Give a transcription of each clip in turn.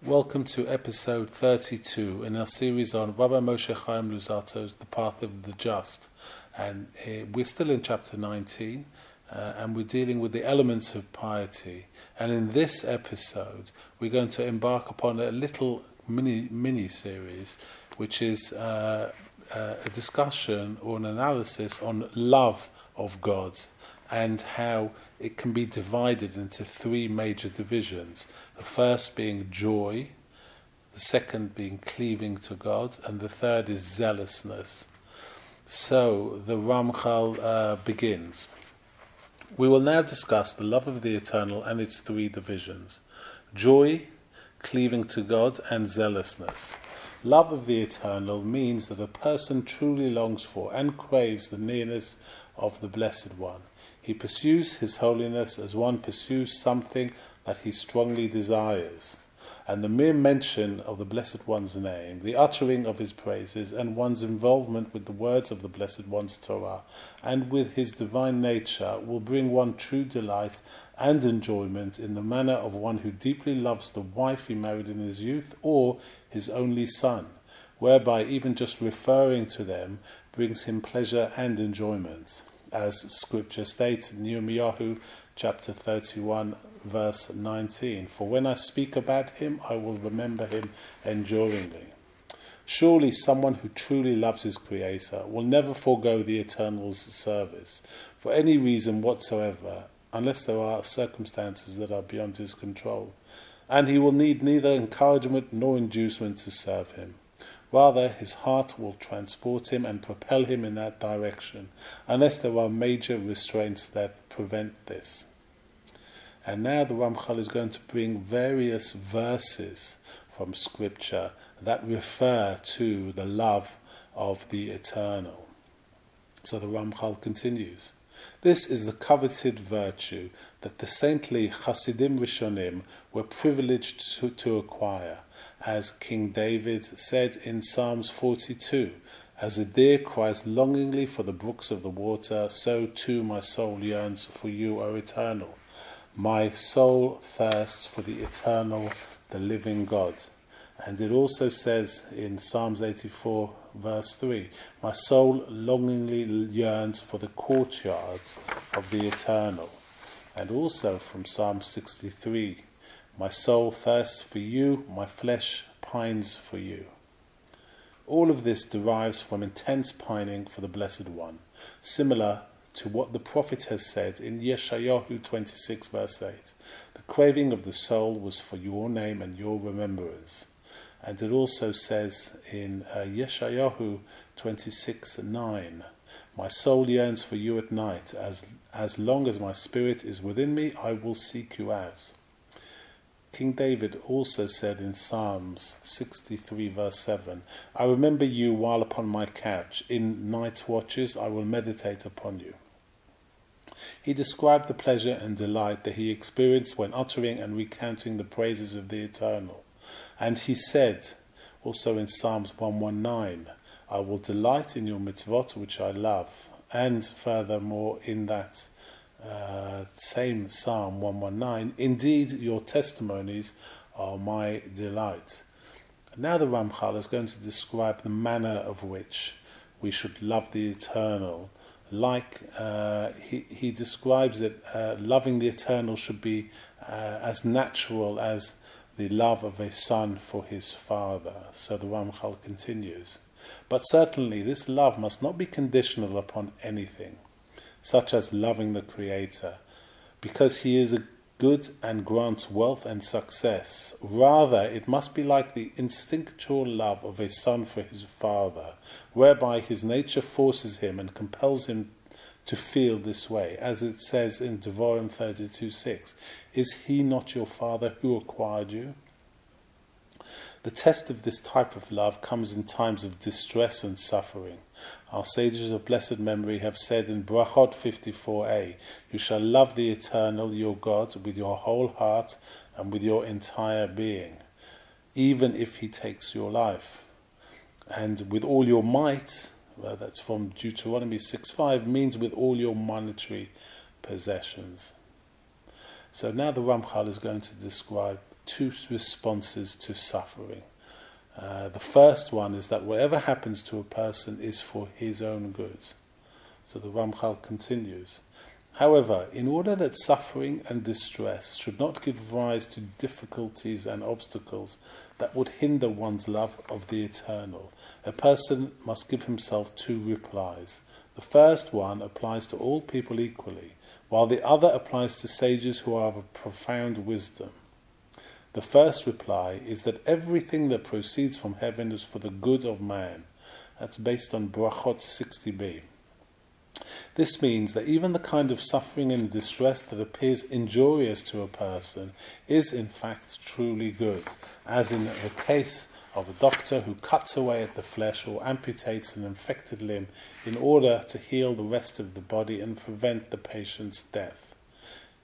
Welcome to episode 32 in our series on Rabbi Moshe Chaim Luzzatto's The Path of the Just. And we're still in chapter 19 and we're dealing with the elements of piety. And in this episode, we're going to embark upon a little mini series, which is a discussion or an analysis on love of God and how it can be divided into three major divisions. The first being joy, the second being cleaving to God, and the third is zealousness. So the Ramchal begins. We will now discuss the love of the eternal and its three divisions: joy, cleaving to God, and zealousness. Love of the eternal means that a person truly longs for and craves the nearness of the Blessed One. He pursues His holiness as one pursues something that he strongly desires. And the mere mention of the Blessed One's name, the uttering of His praises, and one's involvement with the words of the Blessed One's Torah, and with His divine nature, will bring one true delight and enjoyment in the manner of one who deeply loves the wife he married in his youth, or his only son, whereby even just referring to them brings him pleasure and enjoyment. As Scripture states in Yirmiyahu chapter 31 verse 19, "For when I speak about him, I will remember him enduringly." Surely someone who truly loves his Creator will never forego the Eternal's service for any reason whatsoever, unless there are circumstances that are beyond his control, and he will need neither encouragement nor inducement to serve him. Rather, his heart will transport him and propel him in that direction, unless there are major restraints that prevent this. And now the Ramchal is going to bring various verses from Scripture that refer to the love of the eternal. So the Ramchal continues. This is the coveted virtue that the saintly Hasidim Rishonim were privileged to acquire. As King David said in Psalms 42, "As a deer cries longingly for the brooks of the water, so too my soul yearns for you, O Eternal. My soul thirsts for the eternal, the living God." And it also says in Psalms 84 verse 3, "My soul longingly yearns for the courtyards of the eternal." And also from Psalm 63, "My soul thirsts for you, my flesh pines for you." All of this derives from intense pining for the Blessed One, similar to what the prophet has said in Yeshayahu 26 verse 8. "The craving of the soul was for your name and your remembrance." And it also says in Yeshayahu 26:9, "My soul yearns for you at night. As long as my spirit is within me, I will seek you out." King David also said in Psalms 63 verse 7, "I remember you while upon my couch. In night watches I will meditate upon you." He described the pleasure and delight that he experienced when uttering and recounting the praises of the Eternal. And he said, also in Psalms 119, "I will delight in your mitzvot which I love." And furthermore in that same Psalm 119, "Indeed your testimonies are my delight." Now the Ramchal is going to describe the manner of which we should love the Eternal. Like he describes it, loving the Eternal should be as natural as the love of a son for his father. So the Ramchal continues. "But certainly this love must not be conditional upon anything, such as loving the Creator, because He is good and grants wealth and success. Rather, it must be like the instinctual love of a son for his father, whereby his nature forces him and compels him to feel this way, as it says in Devarim 32:6, "Is he not your father who acquired you?" The test of this type of love comes in times of distress and suffering. Our sages of blessed memory have said in Brachot 54a, "You shall love the Eternal, your God, with your whole heart and with your entire being, even if He takes your life. And with all your might," that's from Deuteronomy 6:5, means with all your monetary possessions. So now the Ramchal is going to describe two responses to suffering. The first one is that whatever happens to a person is for his own good. So the Ramchal continues. However, in order that suffering and distress should not give rise to difficulties and obstacles that would hinder one's love of the eternal, a person must give himself two replies. The first one applies to all people equally, while the other applies to sages who are of profound wisdom. The first reply is that everything that proceeds from heaven is for the good of man. That's based on Brachot 60b. This means that even the kind of suffering and distress that appears injurious to a person is in fact truly good, as in the case of a doctor who cuts away at the flesh or amputates an infected limb in order to heal the rest of the body and prevent the patient's death.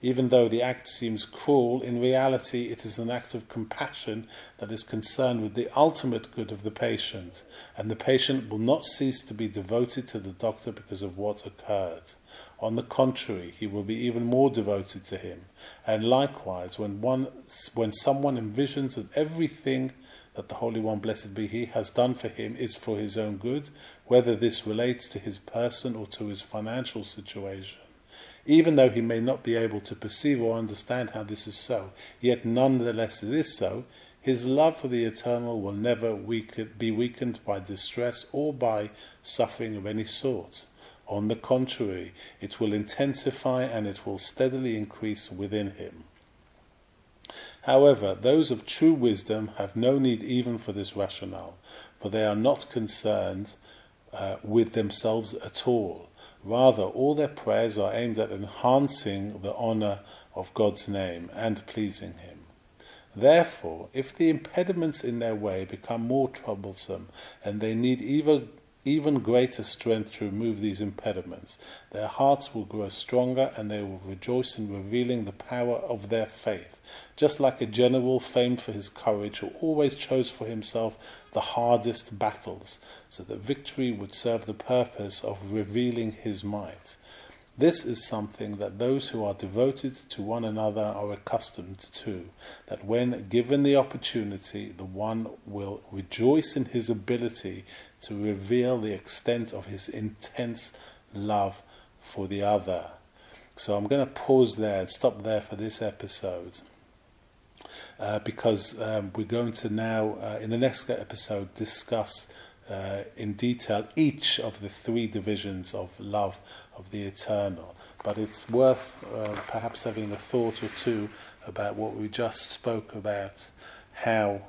Even though the act seems cruel, in reality it is an act of compassion that is concerned with the ultimate good of the patient, and the patient will not cease to be devoted to the doctor because of what occurred. On the contrary, he will be even more devoted to him. And likewise, when someone envisions that everything that the Holy One, blessed be He, has done for him is for his own good, whether this relates to his person or to his financial situation, even though he may not be able to perceive or understand how this is so, yet nonetheless it is so, his love for the eternal will never be weakened by distress or by suffering of any sort. On the contrary, it will intensify and it will steadily increase within him. However, those of true wisdom have no need even for this rationale, for they are not concerned with themselves at all. Rather, all their prayers are aimed at enhancing the honor of God's name and pleasing Him. Therefore, if the impediments in their way become more troublesome and they need even greater strength to remove these impediments, their hearts will grow stronger and they will rejoice in revealing the power of their faith, just like a general famed for his courage who always chose for himself the hardest battles, so that victory would serve the purpose of revealing his might. This is something that those who are devoted to one another are accustomed to, that when given the opportunity, the one will rejoice in his ability to reveal the extent of his intense love for the other. So I'm going to pause there and stop there for this episode, because we're going to now, in the next episode, discuss in detail each of the three divisions of love of the eternal. But it's worth perhaps having a thought or two about what we just spoke about, how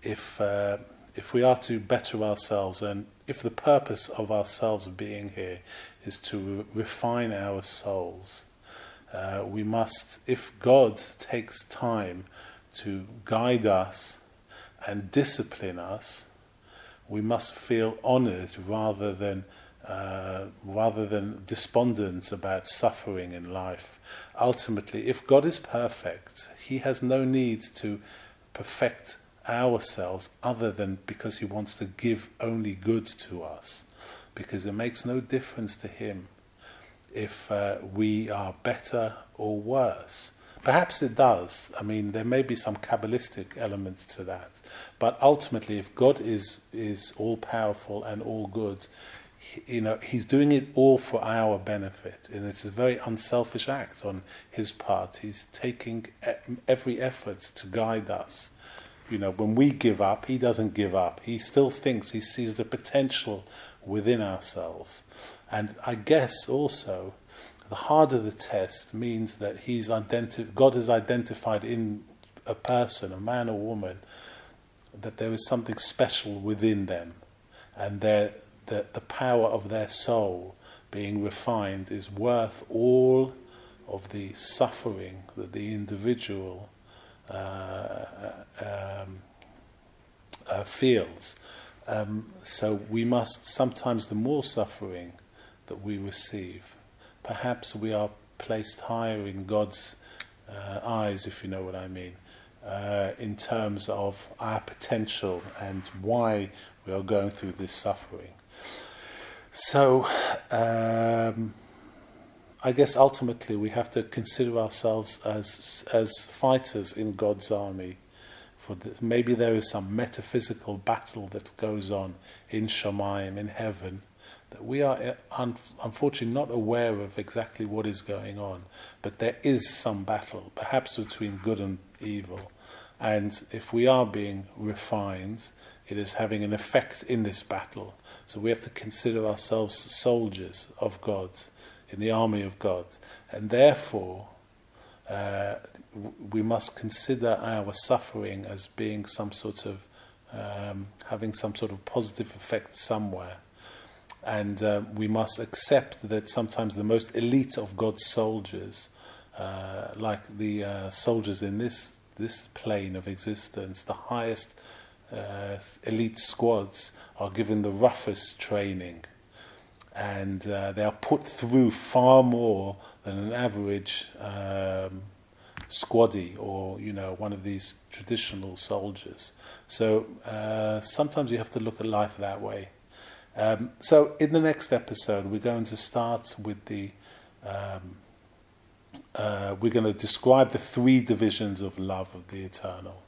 if we are to better ourselves, and if the purpose of ourselves being here is to refine our souls, we must, if God takes time to guide us and discipline us, we must feel honoured rather than despondent about suffering in life. Ultimately, if God is perfect, He has no need to perfect ourselves other than because He wants to give only good to us, because it makes no difference to Him if we are better or worse. Perhaps it does. I mean, there may be some kabbalistic elements to that. But ultimately, if God is all-powerful and all-good, He's doing it all for our benefit. And it's a very unselfish act on His part. He's taking every effort to guide us. When we give up, He doesn't give up. He still thinks, He sees the potential within ourselves. And I guess also, the harder the test means that God has identified in a person, a man or woman, that there is something special within them, and the power of their soul being refined is worth all of the suffering that the individual feels. So we must, sometimes the more suffering that we receive, perhaps we are placed higher in God's eyes, if you know what I mean, in terms of our potential and why we are going through this suffering. So I guess ultimately we have to consider ourselves as fighters in God's army. Maybe there is some metaphysical battle that goes on in Shamayim, in heaven, that we are unfortunately not aware of exactly what is going on. But there is some battle, perhaps between good and evil. And if we are being refined, it is having an effect in this battle. So we have to consider ourselves soldiers of God, in the army of God. And therefore, we must consider our suffering as being some sort of, having some sort of positive effect somewhere. And we must accept that sometimes the most elite of God's soldiers, like the soldiers in this plane of existence, the highest elite squads are given the roughest training, and they are put through far more than an average squaddie or one of these traditional soldiers. So sometimes you have to look at life that way. So in the next episode we're going to start with we're going to describe the three divisions of love of the eternal.